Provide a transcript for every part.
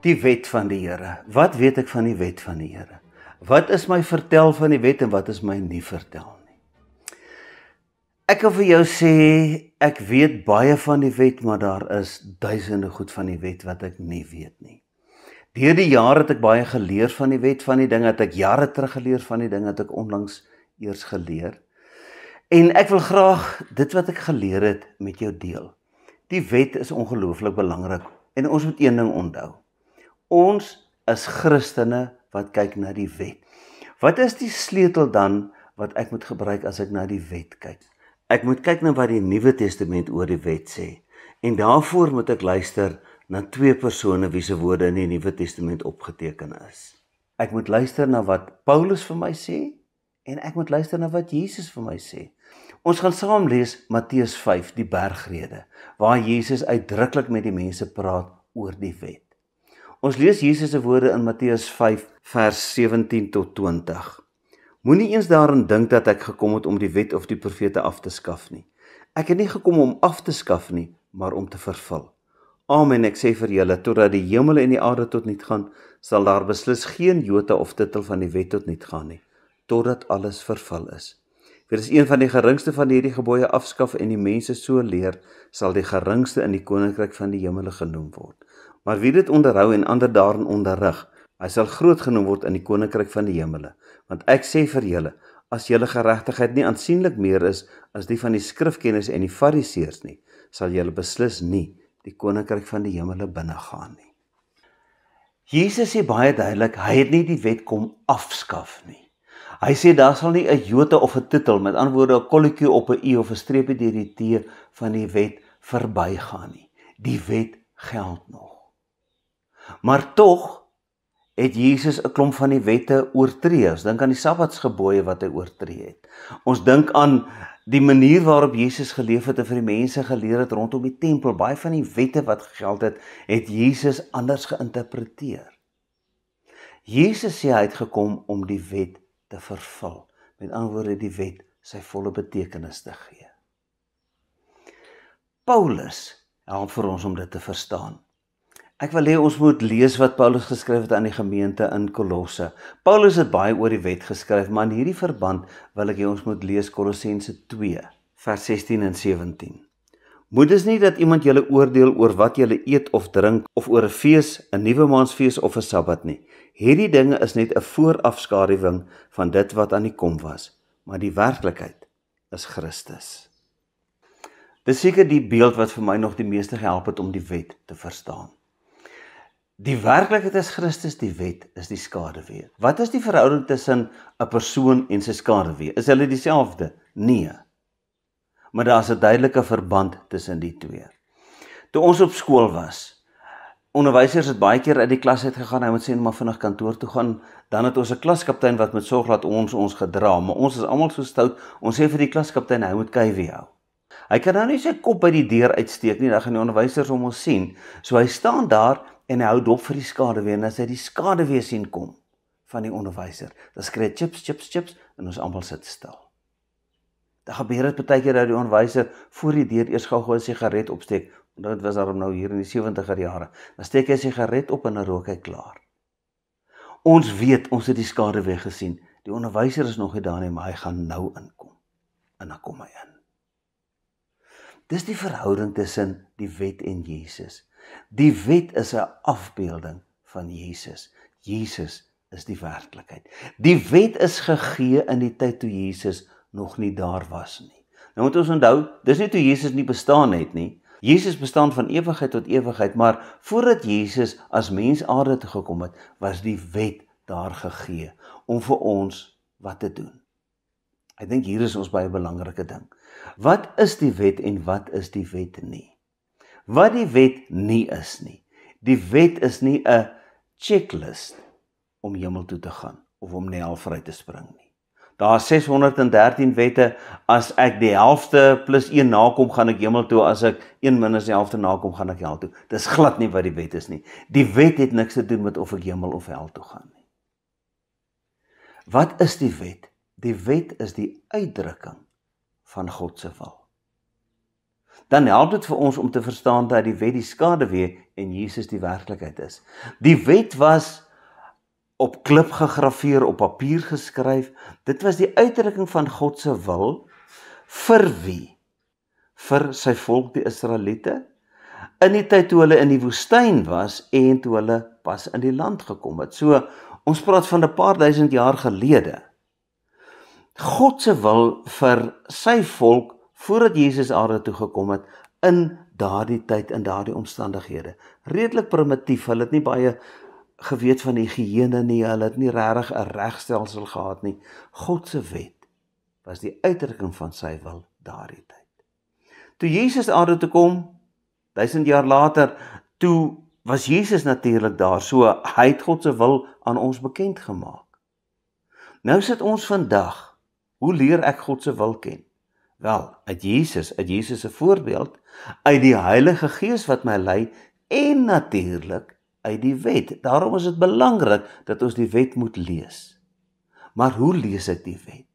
Die wet van die Here. Wat weet ek van die wet van die Here? Wat is my vertel van die wet en wat is my nie vertel nie? Ek kan vir jou sê, ek weet baie van die wet, maar daar is duisende goed van die wet wat ek nie weet nie. Deur die jare het ek baie geleer van die wet van die dinge, het ek jare terug geleer van die dinge, het ek onlangs eers geleer. En ek wil graag dit wat ek geleer het met jou deel. Die wet is ongelooflik belangrik en ons moet een ding onthou. Ons is Christene wat kyk na die wet. Wat is die sleutel dan wat ek moet gebruik as ek na die wet kyk? Ek moet kyk na wat die Nuwe Testament oor die wet sê. En daarvoor moet ek luister na twee persone wie se woorde in die Nuwe Testament opgeteken is. Ek moet luister na wat Paulus vir my sê en ek moet luister na wat Jesus vir my sê. Ons gaan saam lees Matteus 5, die bergrede, waar Jesus uitdruklik met die mense praat oor die wet. Ons lees Jesus se woorde in Matteus 5 vers 17 tot 20. Moenie eens daaraan dink dat ek gekom het om die wet of die profete af te skaf nie. Ek het nie gekom om af te skaf nie, maar om te vervul. Amen, ek sê vir julle, totdat die hemel en die aarde tot niet gaan, sal daar beslis geen jota of titel van die wet tot niet gaan nie, totdat alles vervul is. Wie is een van die geringste van hierdie gebooie afskaf en die mense so leer, sal die geringste in die koninkryk van die hemele genoem word. Maar wie dit onderhou en ander daarin onderrig, hy sal groot genoem word in die koninkryk van die hemele. Want ek sê vir julle, as julle geregtigheid nie aansienlik meer is as die van die skrifkenners en die fariseërs nie, sal julle beslis nie die koninkryk van die hemele binnegaan nie. Jesus sê baie duidelik, hy het nie die wet kom afskaf nie. Hy sê daar sal nie 'n jota of 'n titel, met ander woorde 'n kolletjie op 'n i of 'n streepie deur die t van die wet verbygaan nie. Die wet geld nog. Maar tog het Jesus 'n klomp van die wette oortree. Ons dink aan die Sabbatsgebooie wat hy oortree het. Ons dink aan die manier waarop Jesus geleef het en vir die mense geleer het rondom die tempel. Baie van die wette wat gegeld het, het Jesus anders geïnterpreteer. Jesus sê hy het gekom om die wet te vervul. Met ander woorde, die wet sy volle betekenis te gee. Paulus help vir ons om dit te verstaan. Ek wil hê ons moet lees wat Paulus geskryf het aan die gemeente in Kolosse. Paulus het baie oor die wet geskryf, maar in hierdie verband wil ek hê ons moet lees Kolossense 2, vers 16 en 17. Moet dus nie dat iemand julle oordeel oor wat julle eet of drink, of oor 'n fees, 'n nuwe maansfees of 'n Sabbat nie. Hierdie dinge is net 'n voorafskaduwing van dit wat aan die kom was, maar die werklikheid is Christus. Dis seker die beeld wat vir my nog die meeste gehelp het om die wet te verstaan. Die werklikheid is Christus, die wet is die skaduwee. Wat is die verhouding tussen 'n persoon en sy skaduwee? Is hulle dieselfde? Nee. Maar daar is 'n duidelike verband tussen die twee. Toe ons op skool was, onderwysers het baie keer uit die klas uit gegaan, hy moet sê maar vinnig kantoor toe gaan, dan het ons 'n klaskaptein wat moet sorg dat ons gedra, maar ons is almal so stout, ons sê vir die klaskaptein, hy moet kuiwie hou. Hy kan nou nie sy kop by die deur uitsteek nie, dan gaan die onderwysers hom ons sien, so hy staan daar, en hy hou dop vir die skaduwee, en as hy die skaduwee sien kom van die onderwyser, dan skree hy chips, chips, chips, en ons almal sit stil. Dan gebeur dit baie keer dat die onderwyser voor die deur eers gou 'n sigaret opsteek, en dit was daarom nou hier in die 70er jare, dan steek hy 'n sigaret op en dan rook hy klaar. Ons weet, ons het die skaduwee gesien, die onderwyser is nog nie daar nie, maar hy gaan nou inkom, en dan kom hy in. Dis die verhouding tussen die wet en Jesus. Die wet is 'n afbeelding van Jesus. Jesus is die werklikheid. Die wet is gegee in die tyd toe Jesus nog nie daar was nie. Nou moet ons onthou, dis nie toe Jesus nie bestaan het nie. Jesus bestaan van ewigheid tot ewigheid, maar voordat Jesus as mens aarde toe gekom het, was die wet daar gegee om vir ons wat te doen. Ek dink hier is ons baie belangrike ding. Wat is die wet en wat is die wet nie? Wat die wet nie is nie. Die wet is nie 'n checklist om hemel toe te gaan of om die hel vry te spring nie. Daar is 613 wette, as ek die helfte plus 1 nakom, gaan ek hemel toe, as ek 1 minus die helfte nakom, gaan ek hel toe. Dis glad nie wat die wet is nie. Die wet het niks te doen met of ek hemel of hel toe gaan nie. Wat is die wet? Die wet is die uitdrukking van God se wil. Dan help dit vir ons om te verstaan dat die wet die skaduwee en Jesus die werklikheid is. Die wet was op klip gegraveer, op papier geskryf. Dit was die uitdrukking van God se wil vir wie? Vir sy volk die Israeliete, in die tyd toe hulle in die woestyn was en toe hulle pas in die land gekom het. So, ons praat van 'n paar duisend jaar gelede. God se wil vir sy volk voordat Jesus aarde toe gekom het, in daardie tyd, in daardie omstandighede. Redelik primitief, hulle het nie baie geweet van die higiëne nie, hulle het nie regtig 'n regstelsel gehad nie. God se wet was die uitdrukking van sy wil daardie tyd. Toe Jesus aarde toe kom, 1000 jaar later, toe was Jesus natuurlik daar, so hy het God se wil aan ons bekend gemaak. Nou sit ons vandag, hoe leer ek God se wil ken? Wel, uit Jesus se voorbeeld, uit die Heilige Gees wat my lei, en natuurlik uit die wet. Daarom is dit belangrik dat ons die wet moet lees. Maar hoe lees ek die wet?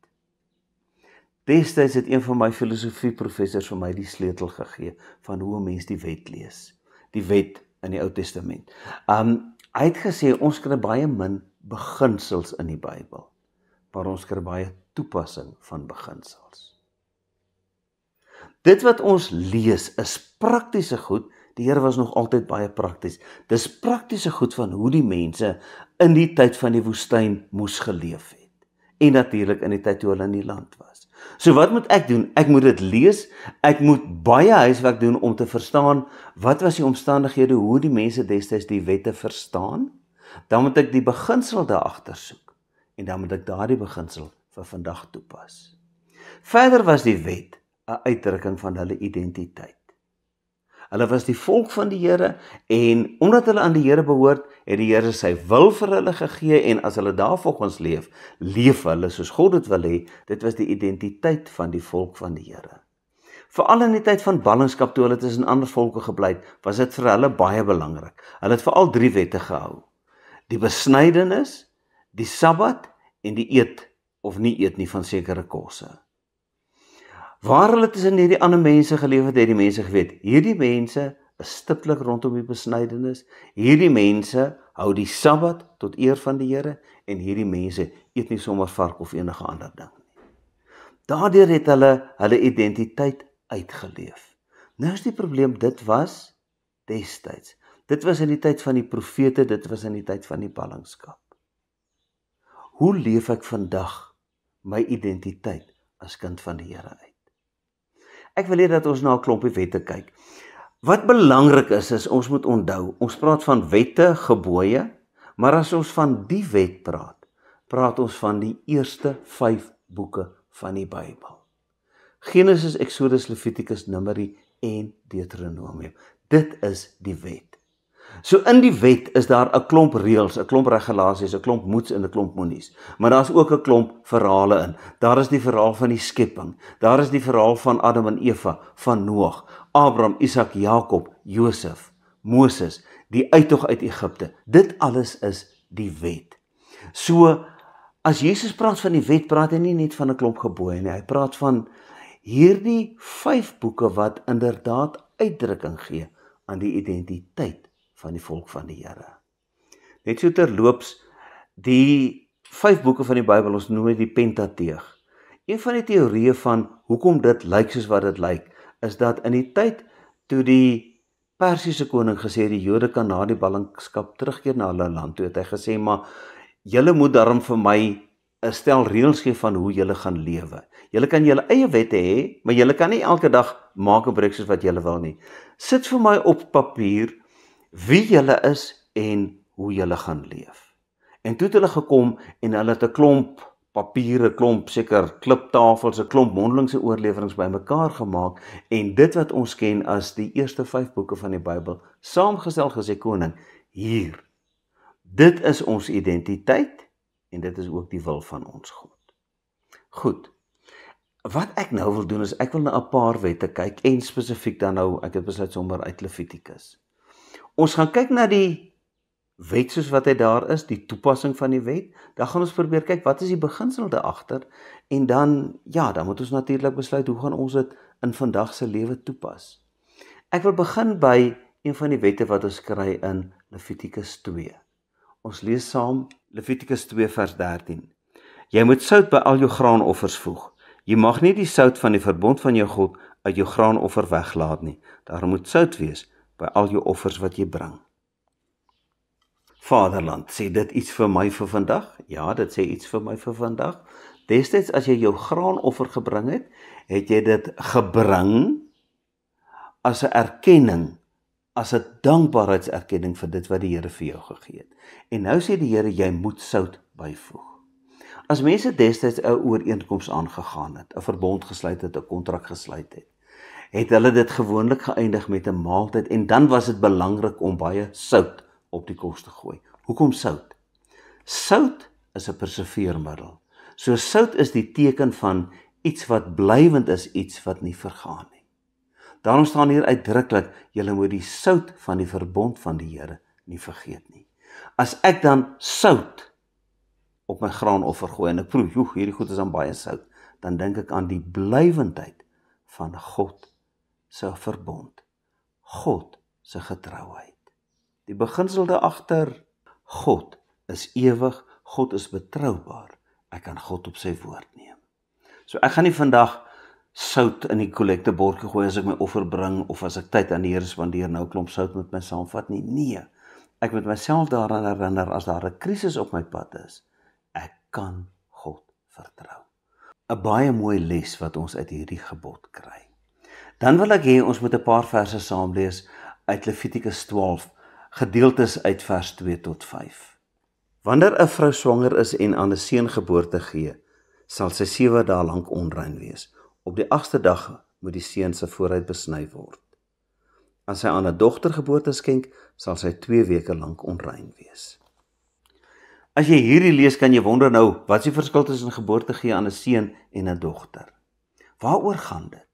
Destyds het een van my filosofieprofessors vir my die sleutel gegee van hoe 'n mens die wet lees. Die wet in die Ou Testament. Hy het gesê ons kry baie min beginsels in die Bybel, maar ons kry baie toepassing van beginsels. Dit wat ons lees is praktiese goed. Die Here was nog altyd baie prakties. Dis praktiese goed van hoe die mense in die tyd van die woestyn moes geleef het. En natuurlik in die tyd toe hulle in die land was. So wat moet ek doen? Ek moet dit lees, ek moet baie huiswerk doen om te verstaan wat was die omstandighede, hoe die mense destyds die wette verstaan. Dan moet ek die beginsel daar agter soek. En dan moet ek daardie beginsel vir vandag toepas. Verder was die wet 'n uitdrukking van hulle identiteit. Hulle was die volk van die Here en omdat hulle aan die Here behoort, het die Here sy wil vir hulle gegee en as hulle daarvolgens leef hulle soos God dit wil hê. Dit was die identiteit van die volk van die Here. Veral in die tyd van ballingskap toe hulle tussen ander volke gebly het, was dit vir hulle baie belangrik. Hulle het veral 3 wette gehou. Die besnydenis, die Sabbat en die eet of nie eet nie van sekere kosse. Waar hulle tussen hierdie ander mense geleef het die mense geweet, hierdie mense is stiptelik rondom die besnydenis, hierdie mense hou die Sabbat tot eer van die Here, en hierdie mense eet nie sommer vark of enige ander ding nie. Daardeur het hulle identiteit uitgeleef. Nou is die probleem, dit was destyds. Dit was in die tyd van die profete, dit was in die tyd van die ballingskap. Hoe leef ek vandag my identiteit as kind van die Here uit? Ek wil hê dat ons na 'n klompie wette kyk. Wat belangrik is ons moet onthou, ons praat van wette, gebooie, maar as ons van die wet praat ons van die eerste 5 boeke van die Bybel. Genesis, Exodus, Levitikus, Numeri en Deuteronomium. Dit is die wet. So in die wet is daar 'n klomp reëls, 'n klomp regulasies, 'n klomp moets en 'n klomp moenies. Maar daar's ook 'n klomp verhale in. Daar is die verhaal van die skepping. Daar is die verhaal van Adam en Eva, van Noag, Abraham, Isak, Jakob, Josef, Moses, die uittog uit Egipte. Dit alles is die wet. So as Jesus praat van die wet, praat hy nie net van 'n klomp gebooie nie. Hy praat van hierdie 5 boeke wat inderdaad uitdrukking gee aan die identiteit van die volk van die Here. Net so terloops, die 5 boeke van die Bybel, ons noem dit die Pentateeg. Een van die teorieë van hoekom dit lyk soos wat dit lyk, is dat in die tyd toe die Persiese koning gesê het, die Jode kan na die ballingskap terugkeer na hulle land, toe het hy gesê, maar julle moet daarom vir my 'n stel reëls gee van hoe julle gaan lewe. Julle kan julle eie wette hê, maar julle kan nie elke dag maak en breek soos wat julle wil nie. Sit vir my op papier wie julle is en hoe julle gaan leef. En toe het hulle gekom en hulle het 'n klomp papiere, klomp seker kliptafels, 'n klomp mondelingse oorleweringe bymekaar gemaak en dit wat ons ken as die eerste 5 boeke van die Bybel saamgestel, gesê koning, hier. Dit is ons identiteit en dit is ook die wil van ons God. Goed. Wat ek nou wil doen is ek wil na 'n paar wette kyk en spesifiek dan nou ek het besluit sommer uit Levitikus. Ons gaan kyk na die wet soos wat hy daar is, die toepassing van die wet, dan gaan ons probeer kyk, wat is die beginsel daagter, en dan moet ons natuurlik besluit, hoe gaan ons dit in vandag se lewe toepas. Ek wil begin by een van die wette wat ons kry in Levitikus 2. Ons lees saam Levitikus 2 vers 13. Jy moet sout by al jou graanoffers voeg. Jy mag nie die sout van die verbond van jou God uit jou graanoffer weglaat nie. Daar moet sout wees by al jou offers wat jy bring. Vaderland, sê dit iets vir my vir vandag? Ja, dit sê iets vir my vir vandag. Destyds as jy jou graanoffer gebring het, het jy dit gebring as 'n erkenning, as 'n dankbaarheidserkenning vir dit wat die Here vir jou gegee het. En nou sê die Here, jy moet sout byvoeg. As mense destyds 'n ooreenkoms aangegaan het, 'n verbond gesluit het, 'n kontrak gesluit het, het hulle dit gewoonlik geëindig met 'n maaltyd en dan was dit belangrik om baie sout op die kos te gooi. Hoekom sout? Sout is 'n preserveermiddel. So sout is die teken van iets wat blywend is, iets wat nie vergaan nie. Daarom staan hier uitdruklik, julle moet die sout van die verbond van die Here nie vergeet nie. As ek dan sout op my graanoffer gooi en ek proe, hierdie goed is dan baie sout, dan dink ek aan die blywendheid van God se verbond, God se getrouheid. Die beginsel daagter, God is ewig, God is betroubaar, ek kan God op sy woord neem. So ek gaan nie vandag sout in die kollektebordjie gooi as ek my offer bring, of as ek tyd aan die Here spandeer, nou 'n klomp sout met my saamvat nie. Nee, ek moet myself daaraan herinner, as daar 'n krisis op my pad is, ek kan God vertrou. 'n Baie mooi les wat ons uit hierdie gebod kry. Dan wil ek hê ons moet 'n paar verse saam lees uit Levitikus 12, gedeeltes uit vers 2 tot 5. Wanneer 'n vrou swanger is en aan 'n seun geboorte gee, sal sy 7 dae lank onrein wees. Op die 8ste dag moet die seun se vooruit besny word. As sy aan 'n dogter geboorte skenk, sal sy 2 weke lank onrein wees. As jy hierdie lees, kan jy wonder nou, wat is die verskil tussen geboorte gee aan 'n seun en 'n dogter? Waaroor gaan dit?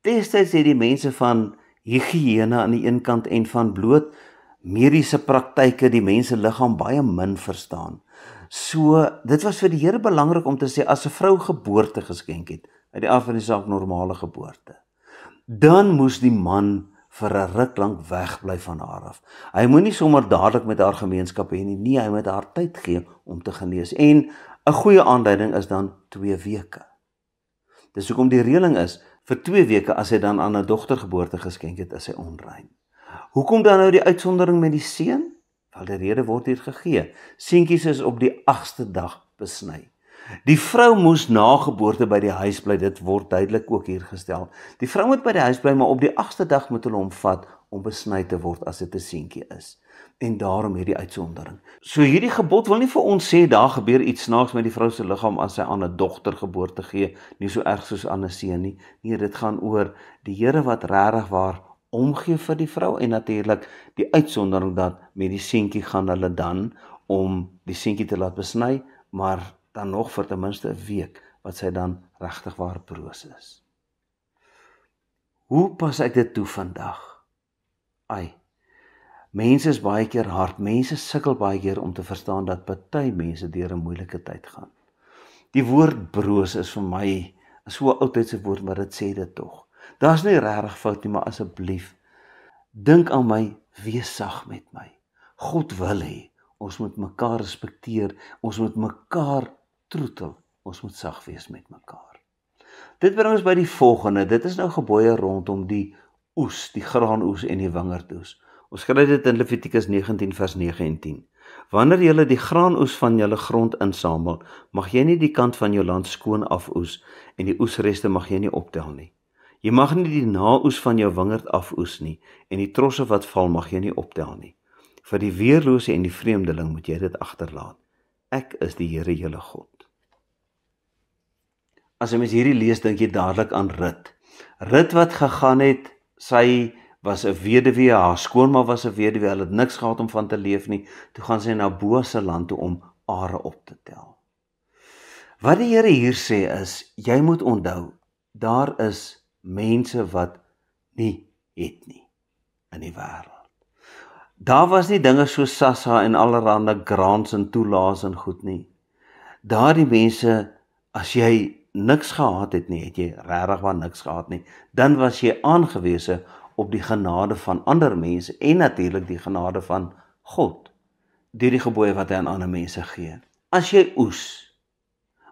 Destyds het die mense van higiëne aan die een kant en van bloot mediese praktyke die mense liggaam baie min verstaan. So, dit was vir die Here belangrik om te sê, as 'n vrou geboorte geskenk het, uit die aard van die saak normale geboorte, dan moes die man vir 'n ruk lank wegbly van haar af. Hy moenie sommer dadelik met haar gemeenskap hê nie, nee, hy moet haar tyd gee om te genees. En 'n goeie aanduiding is dan 2 weke. Dis hoekom die reëling is, vir 2 weke as hy dan aan 'n dogter geboorte geskenk het, is hy onrein. Hoekom dan nou die uitsondering met die seun? Wel, die rede word hier gegee. Seentjies is op die 8ste dag besny. Die vrou moes na geboorte by die huis bly, dit word duidelik ook hier gestel. Die vrou moet by die huis bly, maar op die 8ste dag moet hulle hom vat om besny te word as dit 'n seentjie is. En daarom hierdie uitsondering. So hierdie gebod wil nie vir ons sê, daar gebeur iets snaaks met die vrou se liggaam as sy aan 'n dogter geboorte gee, nie so erg soos aan 'n seun nie. Nee, dit gaan oor die Here wat regtig waar omgee vir die vrou, en natuurlik die uitsondering dat met die seentjie gaan hulle dan om die seentjie te laat besny, maar dan nog vir ten minste 'n week, wat sy dan regtig waar broos is. Hoe pas ek dit toe vandag? Mense is baie keer hard, mense sukkel baie keer om te verstaan dat party mense deur 'n moeilike tyd gaan. Die woord broos is vir my so 'n oudtydse woord, maar dit sê dit tog. Daar's nie regtig fout nie, maar asseblief, dink aan my, wees sag met my. God wil hê, ons moet mekaar respekteer, ons moet mekaar troetel, ons moet sag wees met mekaar. Dit bring ons by die volgende, dit is nou gebooie rondom die oes, die graanoes en die wingerdoes. Ons kry dit in Levitikus 19 vers 9 en 10. Wanneer julle die graanoes van julle grond insamel, mag jy nie die kant van jou land skoon afoes, en die oesreste mag jy nie optel nie. Jy mag nie die naoes van jou wingerd afoes nie, en die trosse wat val mag jy nie optel nie. Vir die weerlose en die vreemdeling moet jy dit agterlaat. Ek is die Here julle God. As jy mens hierdie lees, dink jy dadelik aan Rut. Rut wat gegaan het, sy was 'n weduwee, haar skoonma was 'n weduwee, hulle het niks gehad om van te leef nie, toe gaan sy na Boas se land toe om are op te tel. Wat die Here hier sê is, jy moet onthou, daar is mense wat nie het nie in die wêreld. Daar was nie dinge so SASSA en allerhande grants en toelaas en goed nie. Daardie mense, as jy niks gehad het nie, het jy regtig waar niks gehad nie, dan was jy aangewese op die genade van ander mense en natuurlik die genade van God, deur die gebooie wat hy aan ander mense gee. As jy oes,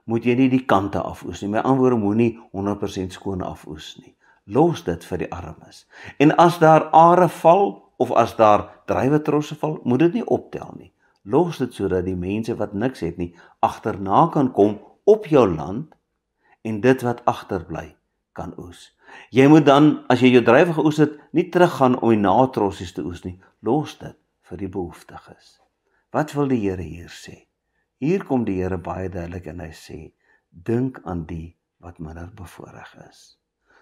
moet jy nie die kante afoes nie. Met ander woorde, moenie 100% skoon afoes nie. Los dit vir die armes. En as daar are val, of as daar druiwetrosse val, moet dit nie optel nie. Los dit sodat die mense wat niks het nie, agterna kan kom op jou land, en dit wat agterbly kan oes. Jy moet dan, as jy jou druiwe geoes het, nie teruggaan om die natrossies te oes nie. Los dit vir die behoeftiges. Wat wil die Here hier sê? Hier kom die Here baie duidelik en hy sê, dink aan die wat minder bevoorreg is.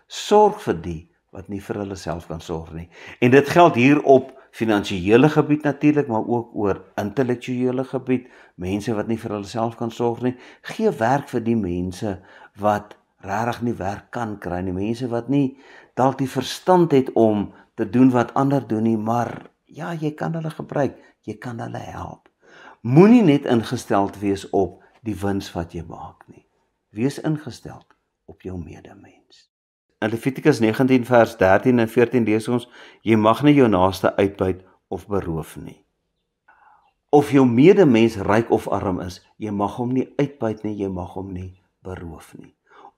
Sorg vir die wat nie vir hulle self kan sorg nie. En dit geld hier op finansiële gebied natuurlik, maar ook oor intellektuele gebied, mense wat nie vir hulle self kan sorg nie. Gee werk vir die mense wat regtig nie werk kan kry nie, mense wat nie dalk die verstand het om te doen wat ander doen nie, maar ja, jy kan hulle gebruik, jy kan hulle help. Moenie net ingesteld wees op die wins wat jy maak nie. Wees ingesteld op jou medemens. In Levitikus 19 vers 13 en 14 lees ons, jy mag nie jou naaste uitbuit of beroof nie. Of jou medemens ryk of arm is, jy mag hom nie uitbuit nie, jy mag hom nie beroof nie.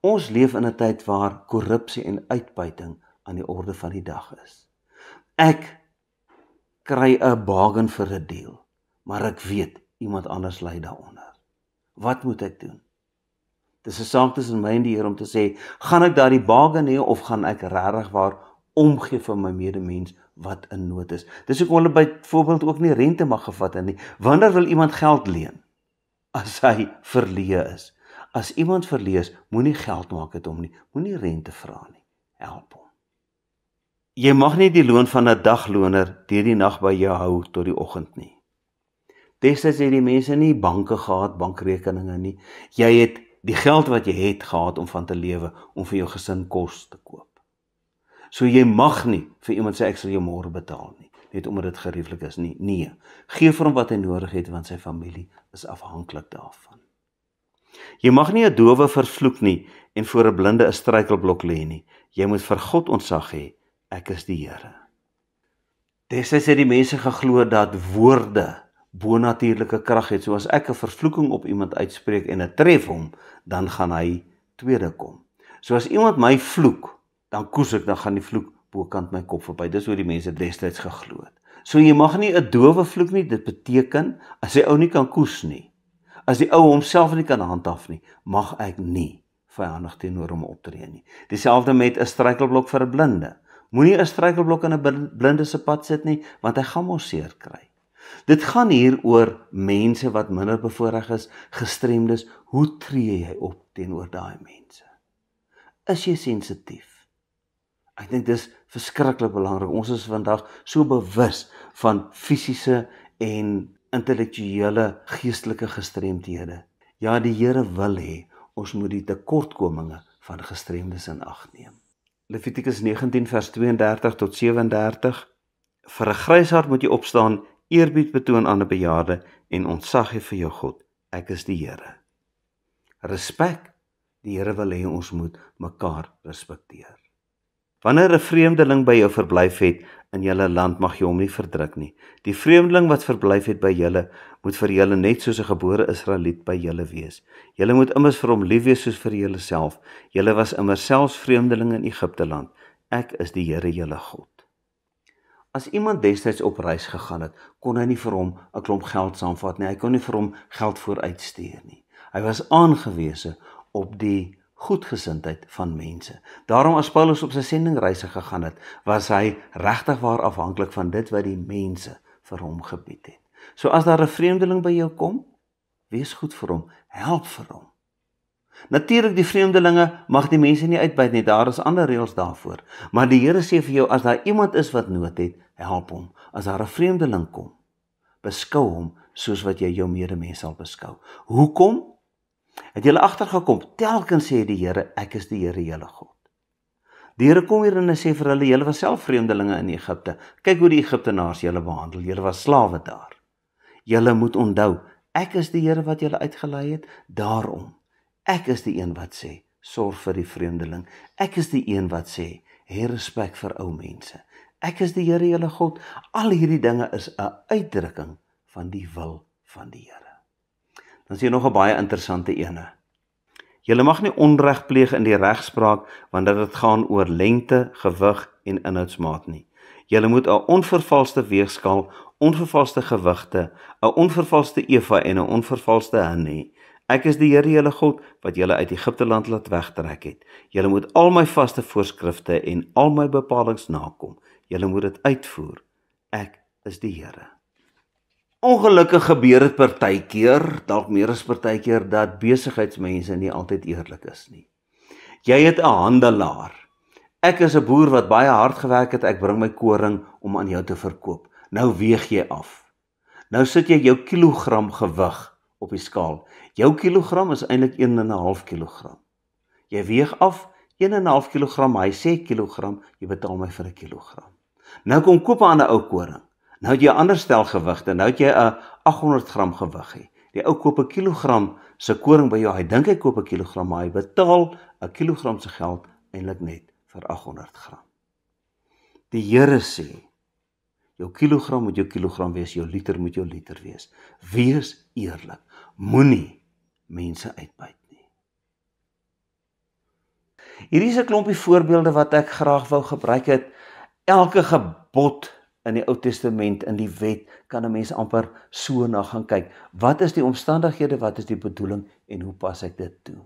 Ons leef in 'n tyd waar korrupsie en uitbuiting aan die orde van die dag is. Ek kry 'n bargain vir 'n deal, maar ek weet, iemand anders ly daaronder. Wat moet ek doen? Dis 'n saak tussen my en die Here om te sê, gaan ek daardie bargain hê of gaan ek regtig waar omgee vir my medemens wat in nood is? Dis hoekom hulle byvoorbeeld ook nie rente mag gevat het nie. Wanneer wil iemand geld leen? As hy verleë is. As iemand verleë is, moenie geld maak het hom nie, moenie rente vra nie. Help hom. Jy mag nie die loon van 'n dagloner deur die nag by jou hou tot die oggend nie. Destyds het die mense nie banke gehad, bankrekeninge nie. Jy het die geld wat jy het gehad om van te lewe, om vir jou gesin kos te koop. So jy mag nie vir iemand sê ek sal jou môre betaal nie, net omdat dit gerieflik is nie. Nee, gee vir hom wat hy nodig het, want sy familie is afhanklik daarvan. Jy mag nie 'n dowe vervloek nie en voor 'n blinde 'n struikelblok lê nie. Jy moet vir God ontzag hê, ek is die Here. Destyds het die mense geglo dat woorde bonatuurlike krag het, so as ek 'n vervloeking op iemand uitspreek en dit tref hom, dan gaan hy tweede kom. So as iemand my vloek, dan koes ek, dan gaan die vloek bokant my kop verby. Dis hoe die mense destyds geglo het. So jy mag nie 'n dowe vloek nie, dit beteken, as die ou nie kan koes nie, as die ou homself nie kan handhaaf nie, mag ek nie vyandig teenoor hom optree nie. Dieselfde met 'n struikelblok vir 'n blinde. Moenie 'n struikelblok in 'n blinde se pad sit nie, want hy gaan mos seer kry. Dit gaan hier oor mense wat minder bevoorreg is, gestremdes. Hoe tree jy op teenoor daai mense? Is jy sensitief? Ek dink dis verskriklik belangrik. Ons is vandag so bewus van fisiese en intellektuele geestelike gestremdhede. Ja, die Here wil hê ons moet die tekortkominge van gestremdes in ag neem. Levitikus 19 vers 32 tot 37. Vir 'n gryshart moet jy opstaan, eerbied betoon aan 'n bejaarde en ontzag hê vir jou God. Ek is die Here. Respek. Die Here wil hê ons moet mekaar respekteer. Wanneer 'n vreemdeling by jou verblyf het in julle land, mag jy hom nie verdruk nie. Die vreemdeling wat verblyf het by julle, moet vir julle net soos 'n gebore Israeliet by julle wees. Julle moet immers vir hom lief wees soos vir julleself. Julle was immers selfs vreemdelinge in Egipte land. Ek is die Here julle God. As iemand destyds op reis gegaan het, kon hy nie vir hom 'n klomp geld saamvat nie. Hy kon nie vir hom geld vooruitstuur nie. Hy was aangewese op die goedgesindheid van mense. Daarom as Paulus op sy sendingreise gegaan het, was hy regtig waar afhanklik van dit wat die mense vir hom gebied het. So as daar 'n vreemdeling by jou kom, wees goed vir hom, help vir hom. Natuurlik die vreemdelinge mag die mense nie uitbuit nie, daar is ander reëls daarvoor. Maar die Here sê vir jou, as daar iemand is wat nood het, help hom. As daar 'n vreemdeling kom, beskou hom soos wat jy jou medemens sal beskou. Hoekom? Het julle agtergekom, telkens sê die Here, ek is die Here julle God. Die Here kom hier en hy sê vir hulle, julle was self vreemdelinge in Egipte. Kyk hoe die Egiptenaars julle behandel, julle was slawe daar. Julle moet onthou, ek is die Here wat julle uitgelei het, daarom. Ek is die een wat sê, sorg vir die vreemdeling. Ek is die een wat sê, hê respek vir ou mense. Ek is die Here julle God. Al hierdie dinge is 'n uitdrukking van die wil van die Here. Dan sien jy nog 'n baie interessante ene. Julle mag nie onreg pleeg in die regspraak wanneer dit gaan oor lengte, gewig en inhoudsmaat nie. Julle moet 'n onvervalste weegskaal, onvervalste gewigte, 'n onvervalste eva en 'n onvervalste hin hê. Ek is die Here julle God wat julle uit Egipte land laat wegtrek het. Julle moet al my vaste voorskrifte en al my bepalings nakom. Julle moet dit uitvoer. Ek is die Here. Ongelukkig gebeur dit partykeer, dalk meer as partykeer, dat besigheidsmense nie altyd eerlik is nie. Jy het 'n handelaar. Ek is 'n boer wat baie hard gewerk het, ek bring my koring om aan jou te verkoop. Nou weeg jy af. Nou sit jy jou kilogram gewig op die skaal. Jou kilogram is eintlik 1,5 kilogram. Jy weeg af 1,5 kilogram, hy sê kilogram, jy betaal my vir 'n kilogram. Nou kom koop aan 'n ou koring. Nou het jy 'n ander stel gewigte, nou het jy 'n 800 gram gewig hê. Die ou koop 'n kilogram se koring by jou, hy dink hy koop 'n kilogram, maar hy betaal 'n kilogram se geld eintlik net vir 800 gram. Die Here sê, jou kilogram moet jou kilogram wees, jou liter moet jou liter wees. Wees eerlik, moenie mense uitbuit nie. Hierdie is 'n klompie voorbeelde wat ek graag wou gebruik het. Elke gebod in die Ou Testament, in die wet, kan 'n mens amper so na gaan kyk. Wat is die omstandighede, wat is die bedoeling en hoe pas ek dit toe?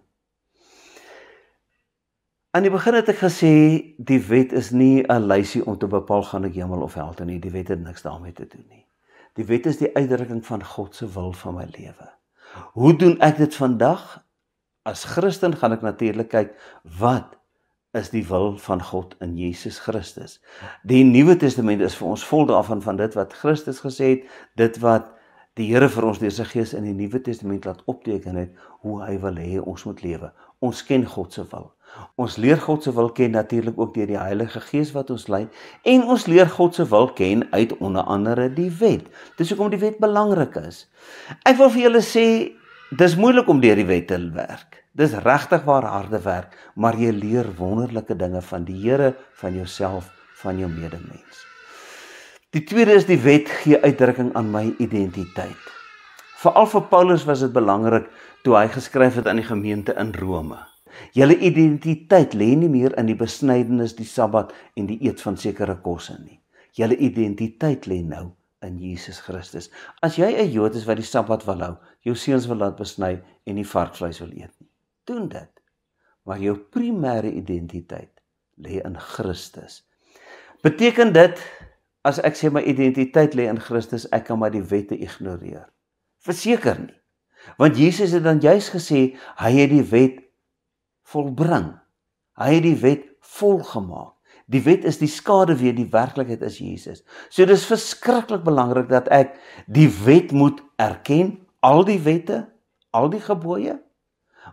Aan die begin het ek gesê, die wet is nie 'n lysie om te bepaal gaan ek hemel of hel toe nie. Die wet het niks daarmee te doen nie. Die wet is die uitdrukking van God se wil van my lewe. Hoe doen ek dit vandag? As Christen gaan ek natuurlik kyk, wat is die wil van God in Jesus Christus? Die Nuwe Testament is vir ons vol daarvan, van dit wat Christus gesê het, dit wat die Here vir ons deur sy Gees in die Nuwe Testament laat opteken het, hoe hy wil hê ons moet lewe. Ons ken God se wil. Ons leer God se wil ken natuurlik ook deur die Heilige Gees wat ons lei, en ons leer God se wil ken uit onder andere die wet. Dis hoekom die wet belangrik is. Ek wil vir julle sê, dis moeilik om deur die wet te werk. Dis regtig waar harde werk, maar jy leer wonderlike dinge van die Here, van jouself, van jou medemens. Die tweede is, die wet gee uitdrukking aan my identiteit. Veral vir Paulus was dit belangrik toe hy geskryf het aan die gemeente in Rome. Julle identiteit lê nie meer in die besnydenis, die Sabbat en die eet van sekere kosse nie. Julle identiteit lê nou in Jesus Christus. As jy 'n Jood is wat die Sabbat wil hou, jou seuns wil laat besny en nie varkvleis wil eet nie, doen dit. Maar jou primêre identiteit lê in Christus. Beteken dit, as ek sê my identiteit lê in Christus, ek kan maar die wette ignoreer? Verseker nie. Want Jesus het dan juis gesê, hy het die wet volbring. Hy het die wet volgemaak. Die wet is die skaduwee, die werklikheid is Jesus. So dis verskriklik belangrik dat ek die wet moet erken, al die wette, al die gebooie,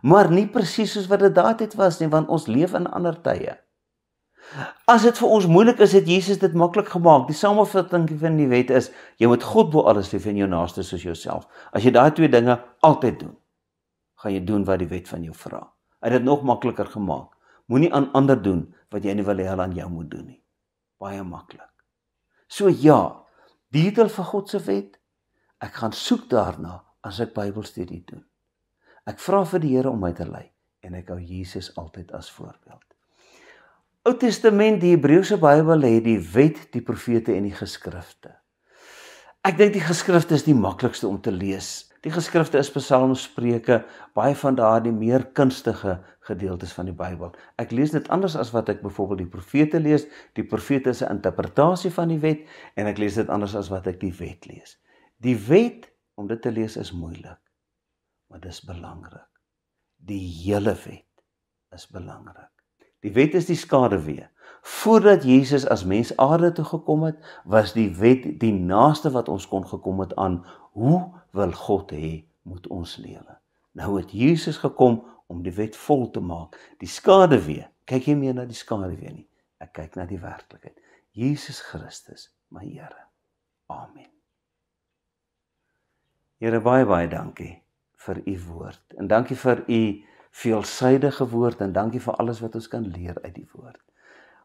maar nie presies soos wat dit daardie was nie, want ons leef in ander tye. As dit vir ons moeilik is, het Jesus dit maklik gemaak. Die samevatting van die wet is, jy moet God bo alles lief en jou naaste soos jouself. As jy daai twee dinge altyd doen, gaan jy doen wat die wet van jou vra. Hy het dit nog makliker gemaak. Moenie aan ander doen wat jy nie wil hê hulle aan jou moet doen nie. Baie maklik. So ja, dietel vir God se wet, ek gaan soek daarna as ek Bybelstudie doen. Ek vra vir die Here om my te lei en ek hou Jesus altyd as voorbeeld. Ou Testament, die Hebreëse Bybel het die wet, die profete en die geskrifte. Ek dink die geskrifte is die maklikste om te lees. Die geskrifte is Psalms, Spreuke, baie van daardie meer kunstige gedeeltes van die Bybel. Ek lees dit anders as wat ek byvoorbeeld die profete lees. Die profete is 'n interpretasie van die wet en ek lees dit anders as wat ek die wet lees. Die wet, om dit te lees, is moeilik, maar dis belangrik. Die hele wet is belangrik. Die wet is die skaduwee. Voordat Jesus as mens aarde toe gekom het, was die wet die naaste wat ons kon gekom het aan hoe wil God hê moet ons lewe. Nou het Jesus gekom om die wet vol te maak. Die skaduwee, kyk jy meer na die skaduwee nie. Ek kyk na die werklikheid. Jesus Christus, my Here. Amen. Here, baie dankie vir u woord. En dankie vir u veelsuidige woord en dankie vir alles wat ons kan leer uit die woord.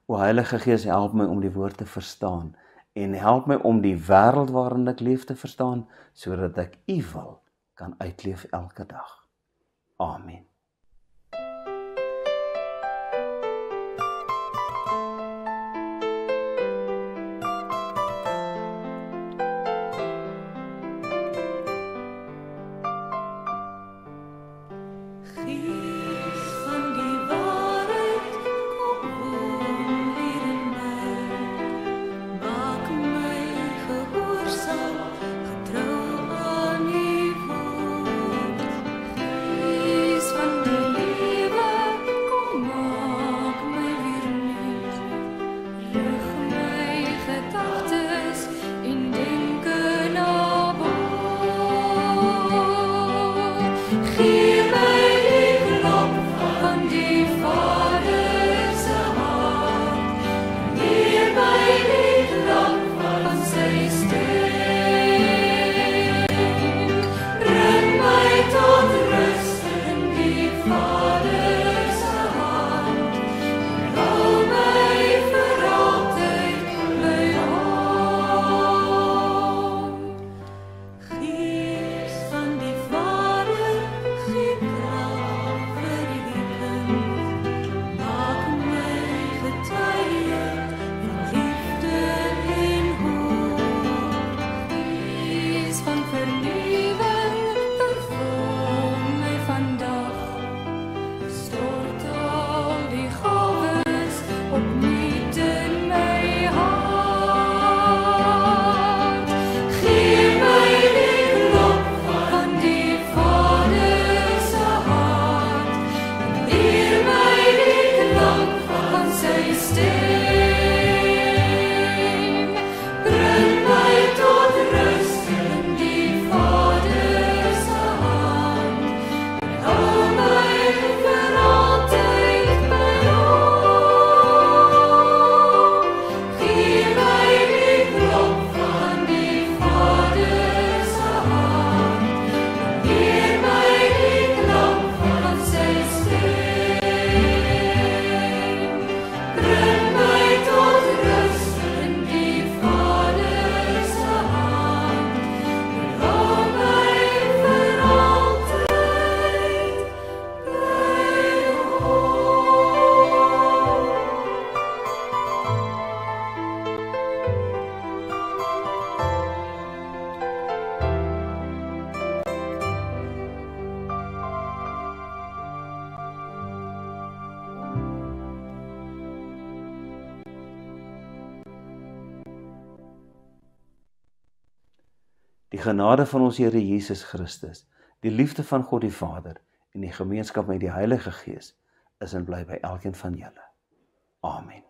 O Heilige Gees, help my om die woord te verstaan en help my om die wêreld waarin ek leef te verstaan, sodat ek u wil kan uitleef elke dag. Amen. Die genade van ons Here Jesus Christus, die liefde van God die Vader en die gemeenskap met die Heilige Gees is en bly by elkeen van julle. Amen.